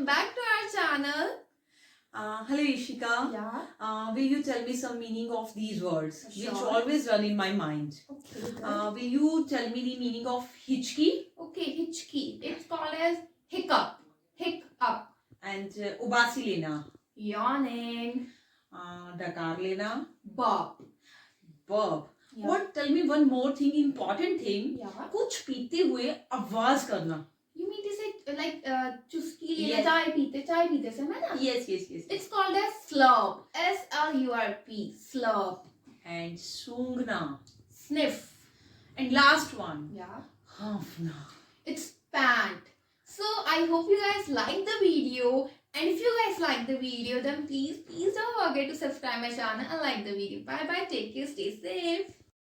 welcome back to our channel. Hello Ishika. Yeah. Will you tell me some meaning of these words which Sure. always run in my mind? Okay. Will you tell me the meaning of hichki Okay, hitchki. It's called as hiccup. Hiccup. and ubasi lena, Yawning. dakar lena, Bob. burp. Yeah. What? Tell me one more thing, important thing. Yeah. कुछ पीते हुए आवाज करना. You mean to say like चुस्की लेना Yes. चाय पीते समय ना? Yes. It's called as slurp. SLURP. Slurp. And sungna. Sniff. And last one. Yeah. Hafna. It's pant. So I hope you guys like the video, and if you guys like the video, then please don't forget to subscribe my channel and like the video. Bye bye, take care, stay safe.